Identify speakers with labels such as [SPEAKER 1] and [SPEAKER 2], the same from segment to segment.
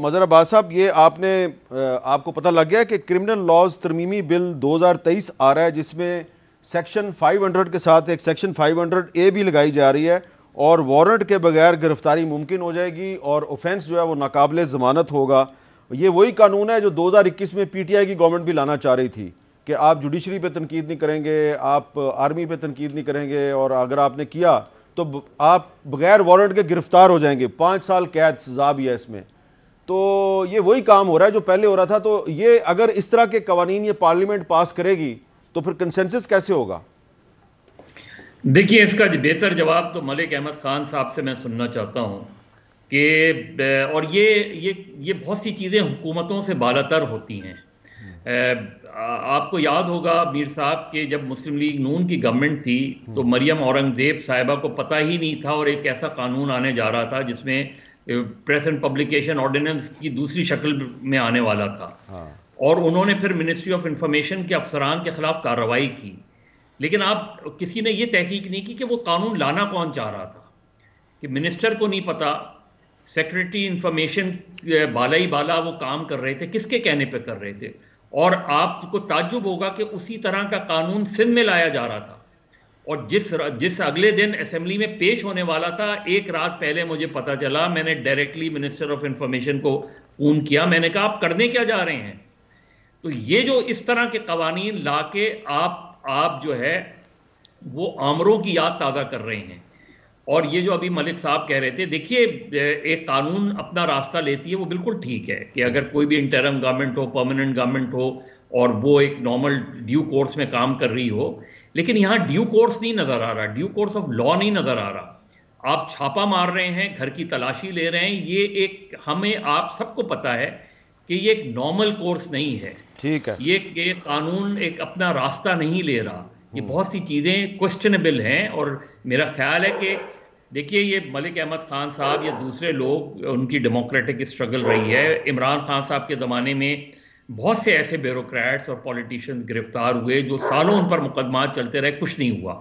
[SPEAKER 1] مظہر عباس صاحب، یہ آپ کو پتہ لگ گیا کہ کرمنل لاز ترمیمی بل 2023 آ رہا ہے، جس میں سیکشن 500 کے ساتھ ایک سیکشن 500A بھی لگائی جا رہی ہے، اور وارنٹ کے بغیر گرفتاری ممکن ہو جائے گی، اور اوفینس جو ہے وہ ناقابل ضمانت ہوگا۔ یہ وہی قانون ہے جو 2021 میں پی ٹی آئی کی گورنمنٹ بھی لانا چاہ رہی تھی کہ آپ جوڈیشری پہ تنقید نہیں کریں گے، آپ آرمی پہ تنقید نہیں کریں گے، اور اگر آپ نے کیا تو آپ بغیر وارنٹ کے گرفتار ہو جائیں گے، 5 سال قید سزا بھی ہے اس میں۔ تو یہ وہی کام ہو رہا ہے جو پہلے ہو رہا تھا۔ تو یہ اگر اس طرح کے قوانین یہ پارلیمنٹ پاس کرے گی تو پھر کنسنسس کیسے ہوگا؟
[SPEAKER 2] دیکھیے، اس کا بہتر جواب تو ملک احمد خان صاحب سے میں سننا چاہتا ہوں کہ اور یہ بہت سی چیزیں حکومتوں سے بالاتر ہوتی ہیں۔ آپ کو یاد ہوگا میر صاحب کہ جب مسلم لیگ نون کی گورنمنٹ تھی تو مریم اورنگزیب صاحبہ کو پتہ ہی نہیں تھا، اور ایک ایسا قانون آنے جا رہا تھا جس میں پریس اینڈ پبلیکیشن آرڈیننس کی دوسری شکل میں آنے والا تھا، اور انہوں نے پھر منسٹری آف انفارمیشن کے افسران کے خلاف کارروائی کی۔ لیکن آپ کسی نے یہ تحقیق نہیں کی کہ وہ قانون لانا کون چاہ رہا تھا، کہ منسٹر کو نہیں پتا، سیکریٹری انفارمیشن بالا وہ کام کر رہے تھے، کس کے کہنے پہ کر رہے تھے؟ اور آپ کو تعجب ہوگا کہ اسی طرح کا قانون سندھ میں لایا جا رہا تھا، اور جس اگلے دن اسمبلی میں پیش ہونے والا تھا، ایک رات پہلے مجھے پتا چلا، میں نے ڈائریکٹلی منسٹر آف انفارمیشن کو فون کیا، میں نے کہا آپ کرنے کیا جا رہے ہیں؟ تو یہ جو اس طرح کے قوانین لا کے آپ جو ہے وہ آمروں کی یاد تازہ کر رہے ہیں۔ اور یہ جو ابھی ملک صاحب کہہ رہے تھے، دیکھیے ایک قانون اپنا راستہ لیتی ہے، وہ بالکل ٹھیک ہے کہ اگر کوئی بھی انٹرم گورنمنٹ ہو، پرماننٹ گورنمنٹ ہو، اور وہ ایک نارمل ڈیو کورس میں کام کر رہی ہو، لیکن یہاں ڈیو کورس نہیں نظر آ رہا، ڈیو کورس آف لا نہیں نظر آ رہا۔ آپ چھاپا مار رہے ہیں، گھر کی تلاشی لے رہے ہیں، یہ ایک ہمیں آپ سب کو پتا ہے کہ یہ ایک نارمل کورس نہیں ہے۔
[SPEAKER 1] ٹھیک ہے،
[SPEAKER 2] یہ قانون ایک اپنا راستہ نہیں لے رہا، یہ بہت سی چیزیں کوسچنبل ہیں۔ اور میرا خیال ہے کہ دیکھیے یہ ملک احمد خان صاحب یا دوسرے لوگ، ان کی ڈیموکریٹک اسٹرگل رہی ہے۔ عمران خان صاحب کے زمانے میں بہت سے ایسے بیوروکریٹس اور پولیٹیشینز گرفتار ہوئے جو سالوں ان پر مقدمات چلتے رہے، کچھ نہیں ہوا،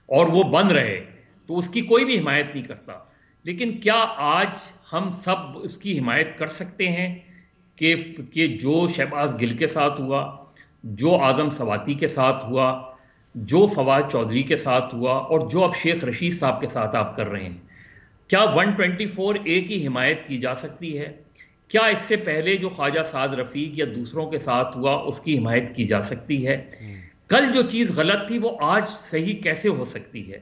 [SPEAKER 2] اور وہ بند رہے، تو اس کی کوئی بھی حمایت نہیں کرتا۔ لیکن کیا آج ہم سب اس کی حمایت کر سکتے ہیں کہ جو شہباز گل کے ساتھ ہوا، جو اعظم سواتی کے ساتھ ہوا، جو فواد چودھری کے ساتھ ہوا، اور جو اب شیخ رشید صاحب کے ساتھ آپ کر رہے ہیں، کیا 124A کی حمایت کی جا سکتی ہے؟ کیا اس سے پہلے جو خواجہ سعد رفیق یا دوسروں کے ساتھ ہوا اس کی حمایت کی جا سکتی ہے؟ کل جو چیز غلط تھی وہ آج صحیح کیسے ہو سکتی ہے؟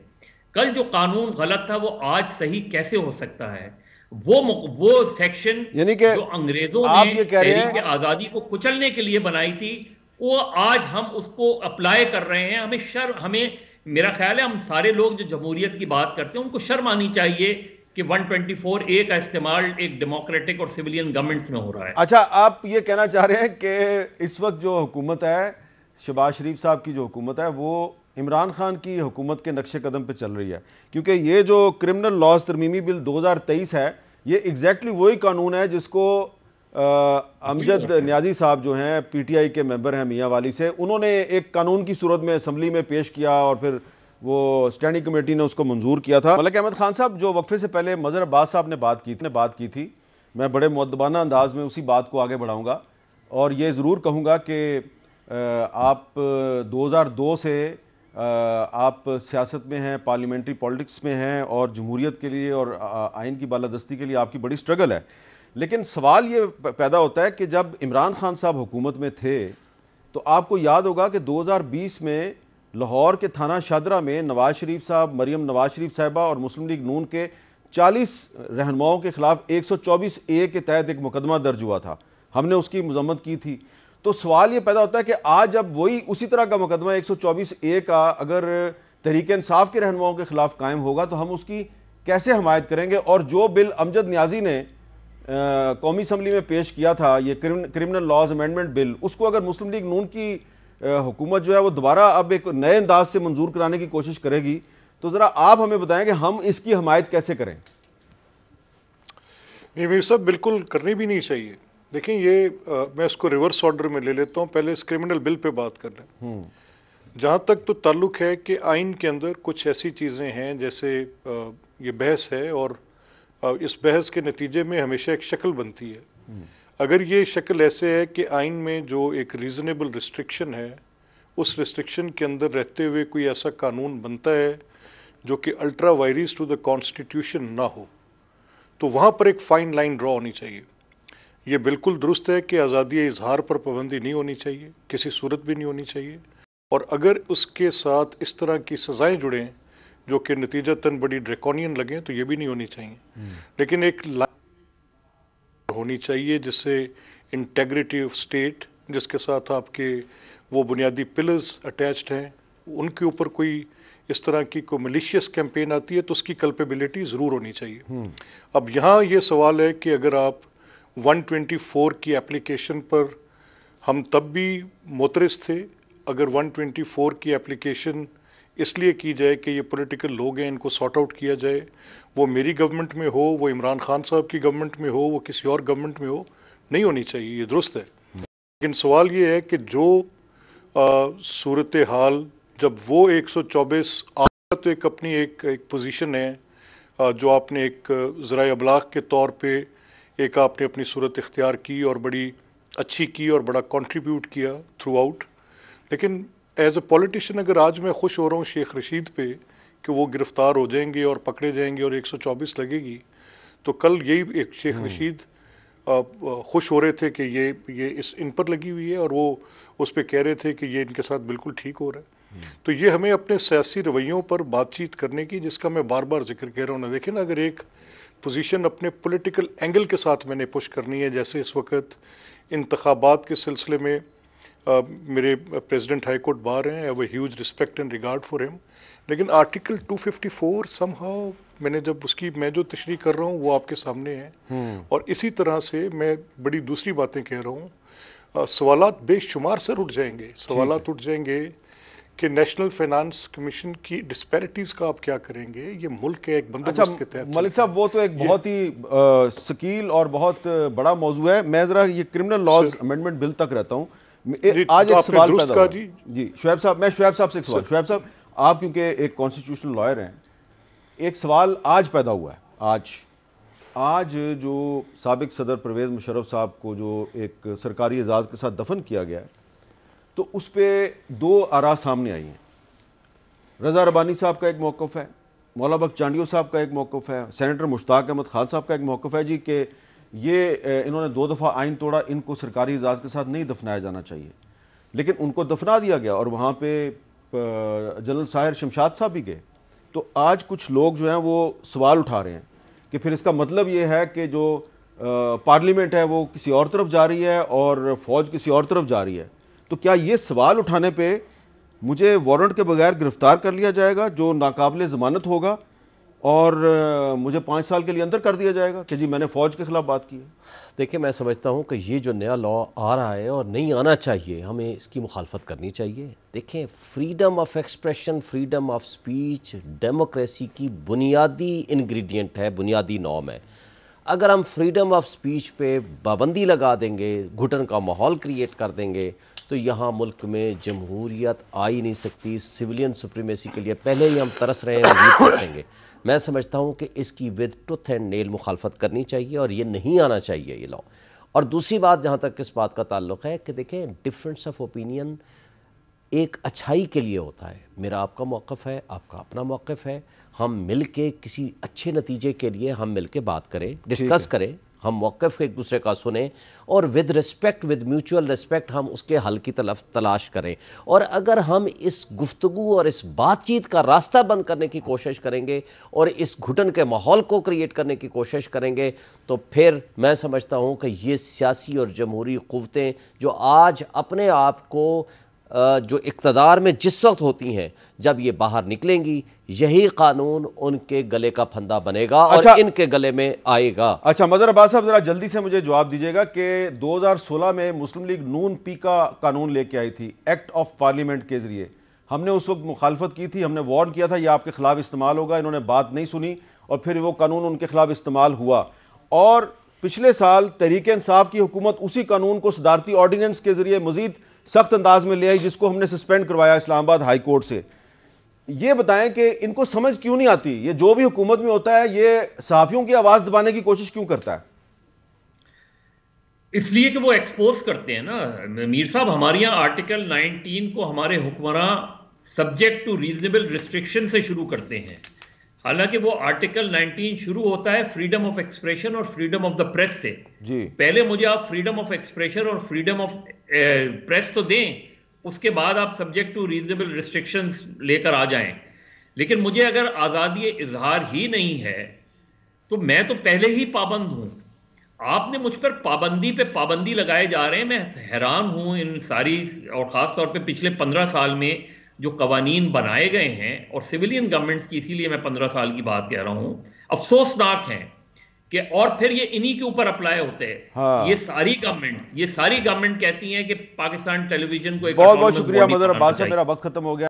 [SPEAKER 2] کل جو قانون غلط تھا وہ آج صحیح کیسے ہو سکتا ہے؟ وہ سیکشن
[SPEAKER 1] یعنی کہ
[SPEAKER 2] جو انگریزوں نے تحریک آزادی کو کچلنے کے لیے بنائی تھی، وہ آج ہم اس کو اپلائی کر رہے ہیں۔ ہمیں میرا خیال ہے ہم سارے لوگ جو جمہوریت کی بات کرتے ہیں ان کو شرم آنی چاہیے کہ 124A کا استعمال ایک ڈیموکریٹک اور سویلین گورنمنٹس میں ہو رہا ہے۔
[SPEAKER 1] اچھا، آپ یہ کہنا چاہ رہے ہیں کہ اس وقت جو حکومت ہے، شہباز شریف صاحب کی جو حکومت ہے، وہ عمران خان کی حکومت کے نقش قدم پہ چل رہی ہے، کیونکہ یہ جو کرمنل لاز ترمیمی بل 2023 ہے، یہ ایگزیکٹلی وہی قانون ہے جس کو امجد نیازی صاحب جو ہیں پی ٹی آئی کے ممبر ہیں میاں والی سے، انہوں نے ایک قانون کی صورت میں اسمبلی میں پیش کیا، اور پھر وہ اسٹینڈنگ کمیٹی نے اس کو منظور کیا تھا۔ ملک احمد خان صاحب، جو وقفے سے پہلے مظہر عباس صاحب نے بات کی تھی، میں بڑے مؤدبانہ انداز میں اسی بات کو آگے بڑھاؤں گا، اور یہ ضرور کہوں گا کہ آپ 2002 سے آپ سیاست میں ہیں، پارلیمنٹری پالیٹکس میں ہیں، اور جمہوریت کے لیے اور آئین کی بالادستی کے لیے آپ کی بڑی سٹرگل ہے۔ لیکن سوال یہ پیدا ہوتا ہے کہ جب عمران خان صاحب حکومت میں تھے تو آپ کو یاد ہوگا کہ 2020 میں لاہور کے تھانہ شاہدرہ میں نواز شریف صاحب، مریم نواز شریف صاحبہ اور مسلم لیگ نون کے 40 رہنماؤں کے خلاف 124A کے تحت ایک مقدمہ درج ہوا تھا، ہم نے اس کی مذمت کی تھی۔ تو سوال یہ پیدا ہوتا ہے کہ آج جب وہی اسی طرح کا مقدمہ 124A کا اگر تحریک انصاف کے رہنماؤں کے خلاف قائم ہوگا تو ہم اس کی کیسے حمایت کریں گے؟ اور جو بل امجد نیازی نے قومی اسمبلی میں پیش کیا تھا، یہ کرمنل لاز امینڈمنٹ بل، اس کو اگر مسلم لیگ نون کی حکومت جو ہے وہ دوبارہ اب ایک نئے انداز سے منظور کرانے کی کوشش کرے گی، تو ذرا آپ ہمیں بتائیں کہ ہم اس کی حمایت کیسے کریں؟
[SPEAKER 3] میر صاحب، بالکل کرنی بھی نہیں چاہیے۔ دیکھیں، یہ میں اس کو ریورس آرڈر میں لے لیتا ہوں، پہلے اس کرمنل بل پہ بات کر لیں۔ جہاں تک تو تعلق ہے کہ آئین کے اندر کچھ ایسی چیزیں ہیں، جیسے یہ بحث ہے اور اس بحث کے نتیجے میں ہمیشہ ایک شکل بنتی ہے. اگر یہ شکل ایسے ہے کہ آئین میں جو ایک ریزنیبل ریسٹرکشن ہے اس ریسٹرکشن کے اندر رہتے ہوئے کوئی ایسا قانون بنتا ہے جو کہ الٹرا وائریس ٹو دا کانسٹیٹیوشن نہ ہو, تو وہاں پر ایک فائن لائن ڈرا ہونی چاہیے. یہ بالکل درست ہے کہ آزادی اظہار پر پابندی نہیں ہونی چاہیے, کسی صورت بھی نہیں ہونی چاہیے, اور اگر اس کے ساتھ اس طرح کی سزائیں جڑیں جو کہ نتیجتاً بڑی ڈریکونین لگیں تو یہ بھی نہیں ہونی چاہیے. لیکن ایک لائن ہونی چاہیے جس سے انٹیگریٹی آف اسٹیٹ, جس کے ساتھ آپ کے وہ بنیادی پلرز اٹیچڈ ہیں, ان کے اوپر کوئی اس طرح کی کوئی ملیشیس کیمپین آتی ہے تو اس کی کلپیبلٹی ضرور ہونی چاہیے. اب یہاں یہ سوال ہے کہ اگر آپ 124 کی اپلیکیشن پر ہم تب بھی معترض تھے, اگر 124 کی اپلیکیشن اس لیے کی جائے کہ یہ پولیٹیکل لوگ ہیں, ان کو سارٹ آؤٹ کیا جائے, وہ میری گورنمنٹ میں ہو, وہ عمران خان صاحب کی گورنمنٹ میں ہو, وہ کسی اور گورنمنٹ میں ہو, نہیں ہونی چاہیے, یہ درست ہے. لیکن سوال یہ ہے کہ جو صورتحال جب وہ 124 تو ایک اپنی ایک پوزیشن ہے جو آپ نے ایک ذرائع ابلاغ کے طور پہ ایک آپ نے اپنی صورت اختیار کی اور بڑی اچھی کی اور بڑا کنٹریبیوٹ کیا تھرو آؤٹ. لیکن ایز اے پولیٹیشین اگر آج میں خوش ہو رہا ہوں شیخ رشید پہ کہ وہ گرفتار ہو جائیں گے اور پکڑے جائیں گے اور 124 لگے گی, تو کل یہی ایک شیخ رشید خوش ہو رہے تھے کہ یہ ان پر لگی ہوئی ہے اور وہ اس پہ کہہ رہے تھے کہ یہ ان کے ساتھ بالکل ٹھیک ہو رہا ہے. تو یہ ہمیں اپنے سیاسی رویوں پر بات چیت کرنے کی, جس کا میں بار بار ذکر کہہ رہا ہوں نا, دیکھیں نا, اگر ایک پوزیشن اپنے پولیٹیکل اینگل کے ساتھ میں نے پش کرنی ہے, جیسے اس وقت انتخابات کے سلسلے میں میرے پریزیڈنٹ ہائی کورٹ بار ہیں, have a huge respect and regard for ہم, لیکن آرٹیکل 254 سم ہاؤ میں نے جب اس کی میں جو تشریح کر رہا ہوں وہ آپ کے سامنے ہے, اور اسی طرح سے میں بڑی دوسری باتیں کہہ رہا ہوں. سوالات بے شمار سر اٹھ جائیں گے, سوالات اٹھ جائیں گے کہ نیشنل فائنانس کمیشن کی ڈسپیرٹیز کا آپ کیا کریں گے, یہ ملک ہے ایک بندوبست کے تحت.
[SPEAKER 1] ملک صاحب وہ تو ایک بہت ہی سکیل اور بہت بڑا موضوع ہے. میں ذرا یہ کرمنل لاز امینڈمنٹ بل تک رہتا ہوں. آج ایک سوال پیدا ہوا. جی شعیب صاحب, میں شعیب صاحب سے ایک سوال. شعیب صاحب آپ کیونکہ ایک کانسٹیٹیوشنل لائر ہیں, ایک سوال آج پیدا ہوا ہے. آج جو سابق صدر پرویز مشرف صاحب کو جو ایک سرکاری اعزاز کے ساتھ دفن کیا گیا ہے, تو اس پہ دو آراء سامنے آئی ہیں. رضا ربانی صاحب کا ایک موقف ہے, مولا بخش چانڈیو صاحب کا ایک موقف ہے, سینیٹر مشتاق احمد خان صاحب کا ایک موقف ہے جی کہ یہ انہوں نے 2 دفعہ آئین توڑا, ان کو سرکاری اعزاز کے ساتھ نہیں دفنایا جانا چاہیے, لیکن ان کو دفنا دیا گیا اور وہاں پہ جنرل ساحر شمشاد صاحب بھی گئے. تو آج کچھ لوگ جو ہیں وہ سوال اٹھا رہے ہیں کہ پھر اس کا مطلب یہ ہے کہ جو پارلیمنٹ ہے وہ کسی اور طرف جا رہی ہے اور فوج کسی اور طرف جا رہی ہے. تو کیا یہ سوال اٹھانے پہ مجھے وارنٹ کے بغیر گرفتار کر لیا جائے گا جو ناقابل ضمانت ہوگا, اور مجھے 5 سال کے لیے اندر کر دیا جائے گا کہ جی میں نے فوج کے خلاف بات کی ہے؟
[SPEAKER 4] دیکھیں میں سمجھتا ہوں کہ یہ جو نیا لا آ رہا ہے اور نہیں آنا چاہیے, ہمیں اس کی مخالفت کرنی چاہیے. دیکھیں freedom of expression, freedom of speech democracy کی بنیادی انگریڈینٹ ہے, بنیادی نام ہے. اگر ہم فریڈم آف سپیچ پہ پابندی لگا دیں گے, گھٹن کا ماحول کریٹ کر دیں گے, تو یہاں ملک میں جمہوریت آ ہی نہیں سکتی. سویلین سپریمیسی کے لیے پہلے ہی ہم ترس رہے ہیں, مزید ترسیں گے. میں سمجھتا ہوں کہ اس کی ود ٹوتھ اینڈ نیل مخالفت کرنی چاہیے اور یہ نہیں آنا چاہیے یہ لا. اور دوسری بات جہاں تک اس بات کا تعلق ہے کہ دیکھیں ڈفرینس آف اوپینین ایک اچھائی کے لیے ہوتا ہے. میرا آپ کا موقف ہے, آپ کا اپنا موقف ہے, ہم مل کے کسی اچھے نتیجے کے لیے ہم مل کے بات کریں, ڈسکس کریں, ہم موقف ایک دوسرے کا سنیں اور with respect, with mutual respect ہم اس کے حل کی تلاش کریں. اور اگر ہم اس گفتگو اور اس بات چیت کا راستہ بند کرنے کی کوشش کریں گے اور اس گھٹن کے ماحول کو کریٹ کرنے کی کوشش کریں گے, تو پھر میں سمجھتا ہوں کہ یہ سیاسی اور جمہوری قوتیں جو آج اپنے آپ کو جو اقتدار میں جس وقت ہوتی ہیں, جب یہ باہر نکلیں گی یہی قانون ان کے گلے کا پھندا بنے گا اور ان کے گلے میں آئے گا.
[SPEAKER 1] اچھا مظہر عباس صاحب ذرا جلدی سے مجھے جواب دیجیے گا کہ 2016 میں مسلم لیگ نون پی کا قانون لے کے آئی تھی ایکٹ آف پارلیمنٹ کے ذریعے. ہم نے اس وقت مخالفت کی تھی, ہم نے وارن کیا تھا یہ آپ کے خلاف استعمال ہوگا, انہوں نے بات نہیں سنی اور پھر وہ قانون ان کے خلاف استعمال ہوا. اور پچھلے سال تحریک انصاف کی حکومت اسی قانون کو صدارتی آرڈیننس کے ذریعے مزید سخت انداز میں لے آئی, جس کو ہم نے سسپینڈ کروایا اسلام آباد ہائی کورٹ سے. یہ بتائیں کہ ان کو سمجھ کیوں نہیں آتی؟ یہ جو بھی حکومت میں ہوتا ہے یہ صحافیوں کی آواز دبانے کی کوشش کیوں کرتا ہے؟
[SPEAKER 2] اس لیے کہ وہ ایکسپوز کرتے ہیں نا میر صاحب. ہمارے یہاں آرٹیکل 19 کو ہمارے حکمراں سبجیکٹ ٹو ریزنیبل ریسٹرکشن سے شروع کرتے ہیں، حالانکہ وہ آرٹیکل 19 شروع ہوتا ہے فریڈم آف ایکسپریشن اور فریڈم آف دا پریس سے.
[SPEAKER 1] جی
[SPEAKER 2] پہلے مجھے آپ فریڈم آف ایکسپریشن اور فریڈم آف پریس تو دیں، اس کے بعد آپ سبجیکٹ ٹو ریزنیبل ریسٹرکشنز لے کر آ جائیں. لیکن مجھے اگر آزادی اظہار ہی نہیں ہے تو میں تو پہلے ہی پابند ہوں. آپ نے مجھ پر پابندی پہ پابندی لگائے جا رہے ہیں. میں حیران ہوں ان ساری، اور خاص طور پہ پچھلے 15 سال میں جو قوانین بنائے گئے ہیں اور سویلین گورنمنٹس کی، اسی لیے میں 15 سال کی بات کہہ رہا ہوں، افسوسناک ہیں کہ اور پھر یہ انہی کے اوپر اپلائی ہوتے ہیں. یہ ساری گورنمنٹ کہتی ہیں کہ پاکستان ٹیلی ویژن کو ایک
[SPEAKER 1] بہت بہت شکریہ مظہر عباس صاحب، میرا وقت ختم ہو گیا.